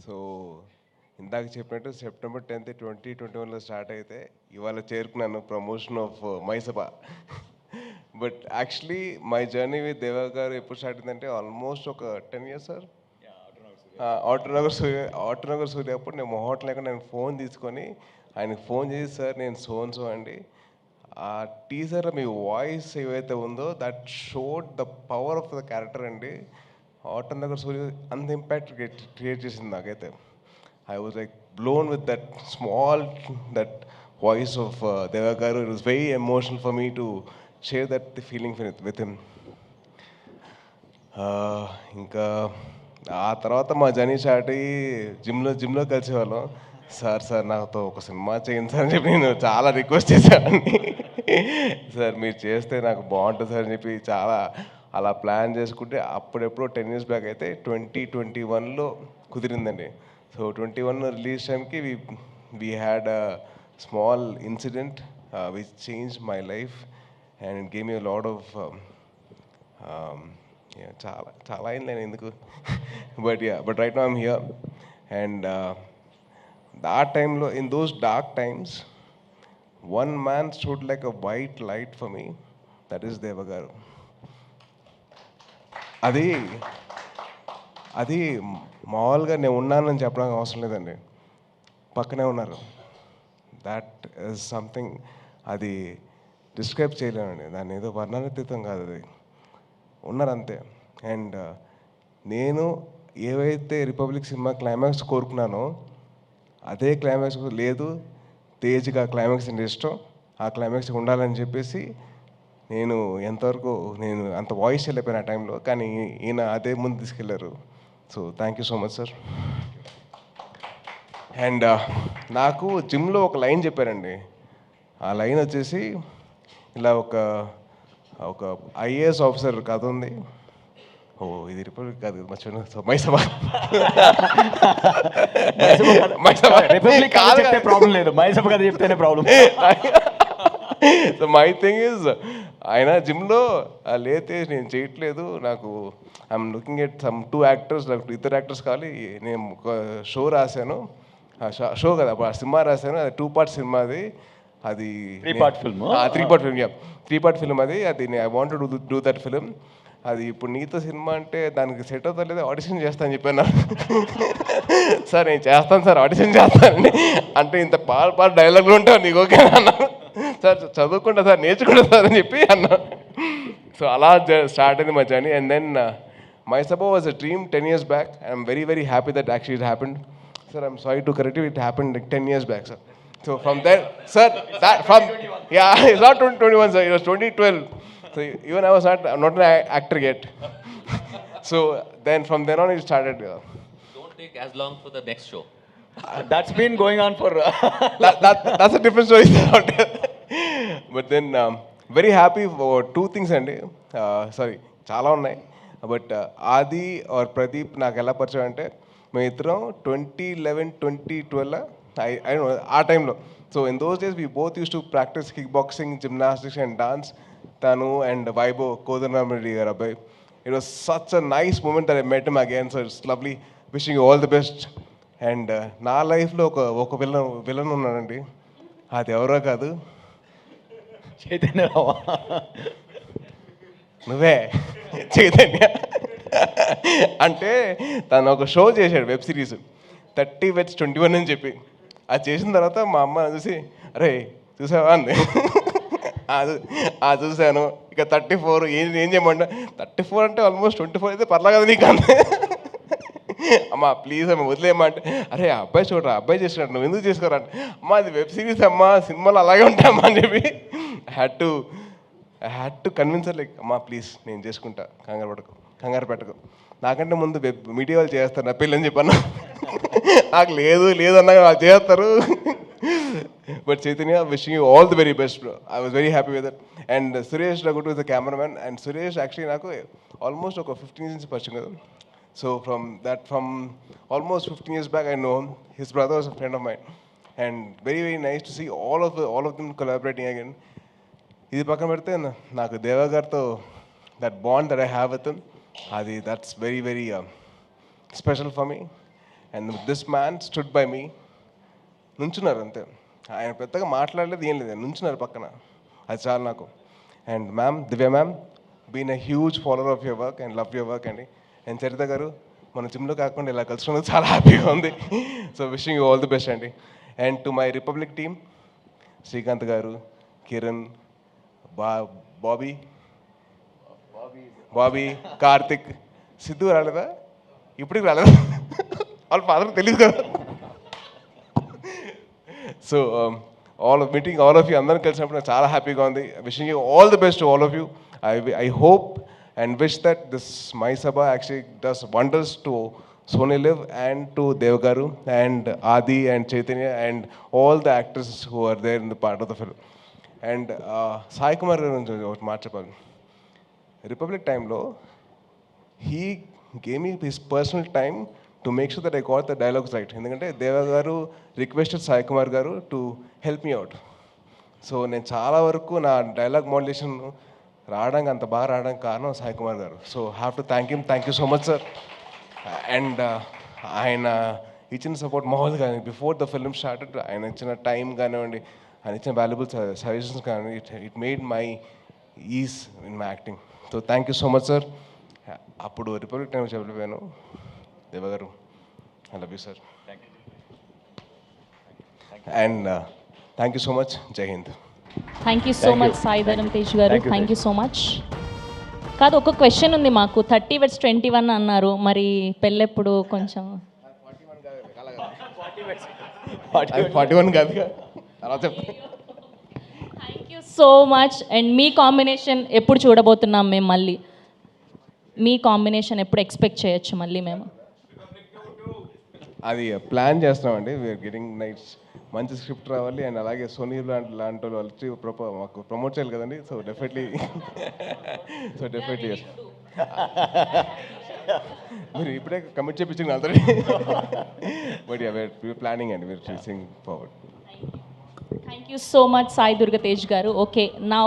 So ఇందాక చెప్పినట్టు September 10th 2021లో start అయితే ఇవాళ చేరుకున్నాను promotion of Mayasabha. But actually my journey with Deva గారు ఎప్పుడు స్టార్ట్ అయిందంటే ఆల్మోస్ట్ ఒక 10 years సార్. ఆటోనగర్ సూర్య అప్పుడు నేను మొహోట్ లేక నేను ఫోన్ తీసుకొని ఆయనకు ఫోన్ చేసి సార్ నేను సో అండి ఆ టీజర్ మీ వాయిస్ ఏవైతే ఉందో that showed the power of the character అండి. ఆటోనగర్ సూర్య అంత ఇంపాక్ట్ క్రియేట్ చేసింది నాకైతే. I was like blown with that small, that voice of Deva Garu. It was very emotional for me to share that the feeling with him. ఇంకా ఆ తర్వాత మా journey start అయ్యి జిమ్లో కలిసేవాళ్ళం. సార్ నాతో ఒక సినిమా చేయండి సార్ అని చెప్పి నేను చాలా రిక్వెస్ట్ చేశానండి. సార్ మీరు చేస్తే నాకు బాగుంటుంది సార్ అని చెప్పి చాలా అలా ప్లాన్ చేసుకుంటే అప్పుడెప్పుడో 10 years బ్యాక్ అయితే 2021లో కుదిరిందండి. సో 21 రిలీజ్ టైంకి we had a small incident which change my life and it game you lot of చాలా చాలా అయింది నేను ఎందుకు but right now I'm here and ఆ టైంలో in those dark times one man stood like a white light for me, that is దేవ గారు. అది అది మామూలుగా నేను ఉన్నానని చెప్పడానికి అవసరం లేదండి, పక్కనే ఉన్నారు. దాట్ ఈజ్ సంథింగ్, అది డిస్క్రైబ్ చేయలేమండి, దాన్ని ఏదో వర్ణనాతీతం కాదు, అది ఉన్నారు అంతే. అండ్ నేను ఏవైతే రిపబ్లిక్ సినిమా క్లైమాక్స్ కోరుకున్నానో అదే క్లైమాక్స్ లేదు, తేజ్గా క్లైమాక్స్ అంటే ఇష్టం, ఆ క్లైమాక్స్ ఉండాలని చెప్పేసి నేను ఎంతవరకు నేను అంత వాయిస్ వెళ్ళిపోయాను ఆ టైంలో, కానీ ఈయన అదే ముందు తీసుకెళ్ళారు. So thank you so much sir. And నాకు జిమ్లో ఒక లైన్ చెప్పారండి. ఆ లైన్ వచ్చేసి ఇలా ఒక ఒక ఐఏఎస్ ఆఫీసర్ కథ ఉంది. ఓ ఇది రిపబ్లిక్ కాదు మర్చిపోయినా, సో మైసభ. రిపబ్లిక్ చెప్తే ప్రాబ్లం లేదు, మైసభ కథ చెప్తేనే problem. So my thing is ఆయన జిమ్లో లేతే నేను చేయట్లేదు, నాకు I'm looking at some 2 actors, నాకు 2 యాక్టర్స్ కావాలి. నేను ఒక షో రాశాను, షో కదా ఆ సినిమా రాశాను, అది 2 part సినిమా, అది 3-part film. 3-part film, 3-part film అది I want to do that film. అది ఇప్పుడు నీతో సినిమా అంటే దానికి సెట్ అవుతా లేదా, ఆడిషన్ చేస్తాను చెప్పాను. సార్ నేను చేస్తాను సార్, ఆడిషన్ చేస్తానండి అంటే ఇంత పాట డైలాగులు ఉంటావు నీకు ఓకే అన్నా. సార్ చదువుకుంటా సార్, నేర్చుకుంటా సార్ అని చెప్పి అన్నా. సో అలా స్టార్ట్ అయింది మా journey. And then Mayasabha was a dream 10 years back. I'm very very happy that actually it happened. Sir, I'm sorry to correct you, it happened like 10 years back, sir. So from there, sir, it's not 2021, sir, it was 2012. So even I was not an actor yet. So then from then on it started. Don't take as long for the next show. That's been going on for That's a different story. But then very happy for 2 things అండి. Sorry చాలా ఉన్నాయి. But ఆది are Pradeep నాకు ఎలా పరిచయం అంటే, మేము ఇద్దరం 2011-2012 ఐ నో ఆ టైంలో. So in those days we both used to practise kick boxing, gymnastics and dance. తను అండ్ వైభవ్ కోదండరామిరెడ్డి గారు అబ్బాయి. It was such a nice moment that I met him again. So it's lovely, wishing you all the best. And నా లైఫ్లో ఒక villain ఉన్నాడండి, అది ఎవరో కాదు, చైతన్య. నువ్వే చైతన్య. అంటే తను ఒక షో చేశాడు, వెబ్ సిరీస్ 30 Weds 21 అని చెప్పి. అది చేసిన తర్వాత మా అమ్మ చూసి, అరే చూసావా అంది. చూశాను. ఇక 34 ఏం చేయమంట, 34 అంటే ఆల్మోస్ట్ 24 అయితే పర్లా కదా నీకు అంది. అమ్మ ప్లీజ్ అమ్మ వదిలేయమంటే, అరే అబ్బాయి చూడరా, అబ్బాయి చేసినట్టు నువ్వు ఎందుకు చేసుకోరా అంటే, అమ్మ అది వెబ్ సిరీస్ అమ్మా, సినిమాలు అలాగే ఉంటాయమ్మా అని చెప్పి I had to convince like, అమ్మా ప్లీజ్ నేను చేసుకుంటా, కంగారు పెట్టకు, నాకంటే ముందు మీడియా వాళ్ళు చేస్తారు నా పెళ్ళి అని చెప్పన్నా. నాకు లేదు అన్నా వాళ్ళు చేస్తారు. But Chaitanya, wishing you all the very best bro. I was very happy with that. And Suresh రఘుటు is the cameraman. And Suresh actually నాకు ఆల్మోస్ట్ ఒక 15 years నుంచి పరిచయం కదా. So from almost 15 years back I know him. His brother was a friend of mine. And very very nice to see all of them collaborating again. ఇది పక్కన పెడితే నాకు దేవా గారితో that bond that I have with him, అది that's very very special for me. And this man stood by me. నుంచున్నారు అంతే, ఆయన పెద్దగా మాట్లాడలేదు, ఏం లేదు, నుంచున్నారు పక్కన. అది చాలు నాకు. And ma'am, Divya ma'am, been a huge follower of your work and love your work అండి. అండ్ చరిత గారు, మన జిమ్లో కాకుండా ఇలా కలుసుకున్నది చాలా హ్యాపీగా ఉంది. So wishing you all the best అండి. And to my Republic team, Srikanth గారు, కిరణ్, బాబీ, కార్తిక్, సిద్ధు రాలేదా? ఇప్పటికి రాలేదా? వాళ్ళ ఫాదర్ తెలియదు కదా. So meeting all of you, అందరం కలిసినప్పుడు నాకు చాలా హ్యాపీగా ఉంది. Wishing you all the best to all of you. I hope and wish that this Mayasabha actually does wonders to Sony Live and to Dev Garu and Adi and Chaitanya and all the actors who are there in the part of the film. And Sai Kumar garu ఒకటి మాట చెప్పాలి. Republic టైంలో he gave me his personal time to make sure that I got the dialogues right. ఎందుకంటే దేవ గారు requested Sai Kumar గారు to help me out. So నేను చాలా వరకు నా డైలాగ్ మోడ్యులేషన్ రావడానికి, అంత బాగా రావడానికి కారణం సాయి కుమార్ గారు. So have to thank you so much sir. And ఆయన ఇచ్చిన సపోర్ట్ మామూలుగా బిఫోర్ ద ఫిల్మ్ స్టార్టెడ్ ఆయన ఇచ్చిన టైం కానివ్వండి, ఆయన ఇచ్చిన వాల్యుబుల్ సజెషన్స్ కానీ, it made my ease in my acting. So thank you so much sir. అప్పుడు రిపబ్లిక్ టైం చెప్పలేను దేవగారు, I love you sir. And thank you so much. జై హింద్. Thank you so much Sai Dharam Tej గారు, థ్యాంక్ యూ సో మచ్. కాదు, ఒక question ఉంది మాకు. 30/21 అన్నారు, మరి పెళ్ళెప్పుడు? కొంచెం 41 కాదు అలా చెప్తాను. Thank you so much. And me combination ఎప్పుడు చూడబోతున్నాం మేము? మళ్ళీ మీ కాంబినేషన్ ఎప్పుడు ఎక్స్పెక్ట్ చేయొచ్చు మళ్ళీ మేము? అది ప్లాన్ చేస్తున్నామండి. వీఆర్ గెటింగ్ నైట్స్, మంచి స్క్రిప్ట్ రావాలి. అండ్ అలాగే సోనీ లాంటి వాళ్ళు వచ్చి మాకు ప్రమోట్ చేయాలి కదండి. సో డెఫినెట్లీ మీరు ఇప్పుడే కమిట్ చేయించింది already. But we are planning and we are facing forward. Thank you so much Sai Durga Tej గారు. ఓకే, నా